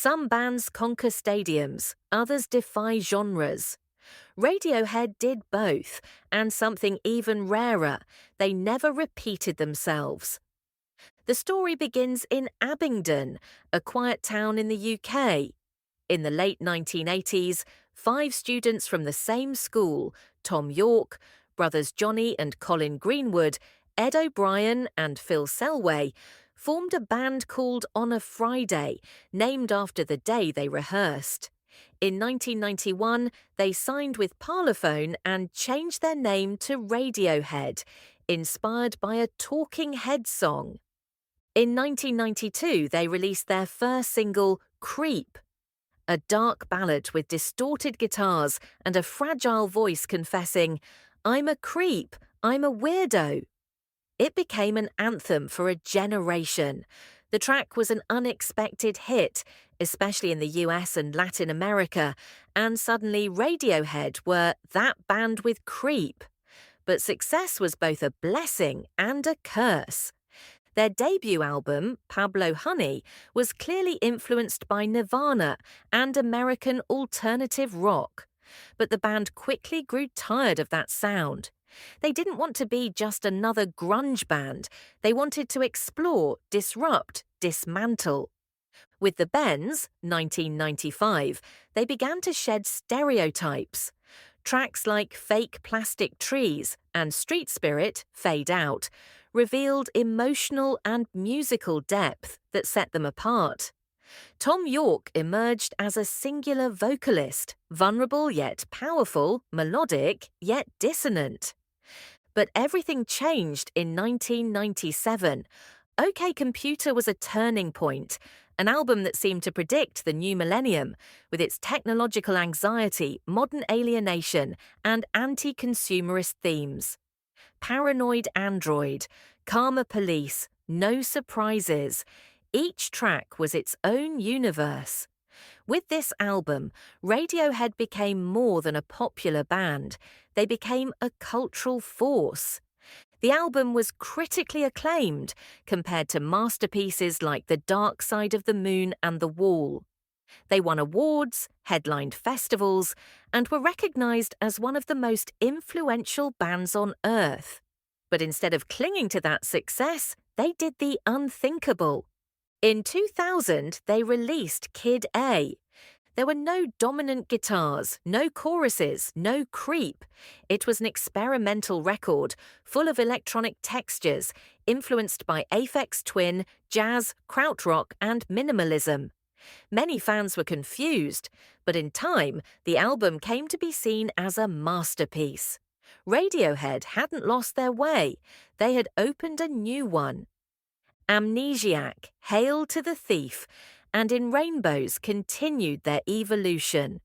Some bands conquer stadiums, others defy genres. Radiohead did both, and something even rarer, they never repeated themselves. The story begins in Abingdon, a quiet town in the UK. In the late 1980s, 5 students from the same school, Thom Yorke, brothers Johnny and Colin Greenwood, Ed O'Brien and Phil Selway, formed a band called On a Friday, named after the day they rehearsed. In 1991, they signed with Parlophone and changed their name to Radiohead, inspired by a Talking Heads song. In 1992, they released their first single, Creep, a dark ballad with distorted guitars and a fragile voice confessing, "I'm a creep, I'm a weirdo." It became an anthem for a generation. The track was an unexpected hit, especially in the US and Latin America, and suddenly Radiohead were that band with Creep. But success was both a blessing and a curse. Their debut album, Pablo Honey, was clearly influenced by Nirvana and American alternative rock. But the band quickly grew tired of that sound. They didn't want to be just another grunge band. They wanted to explore, disrupt, dismantle. With the Bends, 1995, they began to shed stereotypes. Tracks like Fake Plastic Trees and Street Spirit, Fade Out, revealed emotional and musical depth that set them apart. Thom Yorke emerged as a singular vocalist, vulnerable yet powerful, melodic yet dissonant. But everything changed in 1997. OK Computer was a turning point, an album that seemed to predict the new millennium, with its technological anxiety, modern alienation, and anti-consumerist themes. Paranoid Android, Karma Police, No Surprises. Each track was its own universe. With this album, Radiohead became more than a popular band. They became a cultural force. The album was critically acclaimed compared to masterpieces like The Dark Side of the Moon and The Wall. They won awards, headlined festivals, and were recognized as one of the most influential bands on earth. But instead of clinging to that success, they did the unthinkable. In 2000, they released Kid A. There were no dominant guitars, no choruses, no creep. It was an experimental record, full of electronic textures, influenced by Aphex Twin, jazz, krautrock, and minimalism. Many fans were confused, but in time, the album came to be seen as a masterpiece. Radiohead hadn't lost their way. They had opened a new one. Amnesiac, Hail to the Thief, and In Rainbows continued their evolution.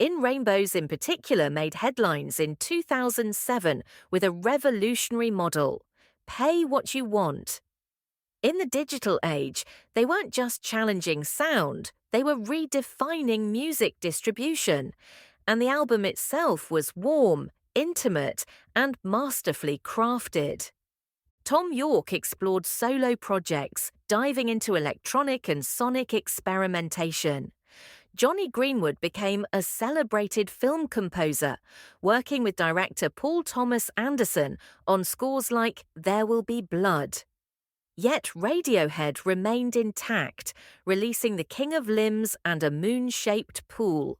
In Rainbows in particular made headlines in 2007 with a revolutionary model, Pay What You Want. In the digital age, they weren't just challenging sound, they were redefining music distribution. And the album itself was warm, intimate, and masterfully crafted. Thom Yorke explored solo projects, diving into electronic and sonic experimentation. Johnny Greenwood became a celebrated film composer, working with director Paul Thomas Anderson on scores like There Will Be Blood. Yet Radiohead remained intact, releasing The King of Limbs and A Moon-Shaped Pool,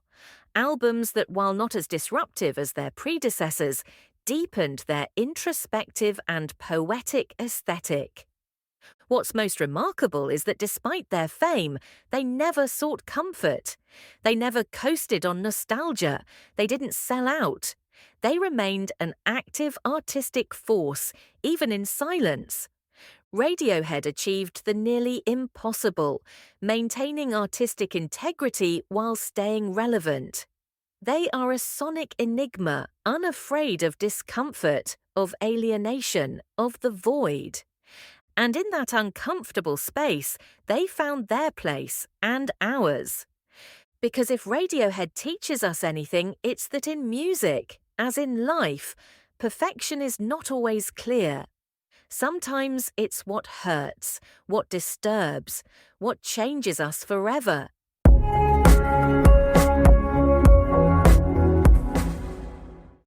albums that, while not as disruptive as their predecessors, deepened their introspective and poetic aesthetic. What's most remarkable is that despite their fame, they never sought comfort. They never coasted on nostalgia. They didn't sell out. They remained an active artistic force, even in silence. Radiohead achieved the nearly impossible, maintaining artistic integrity while staying relevant. They are a sonic enigma, unafraid of discomfort, of alienation, of the void. And in that uncomfortable space, they found their place and ours. Because if Radiohead teaches us anything, it's that in music, as in life, perfection is not always clear. Sometimes it's what hurts, what disturbs, what changes us forever.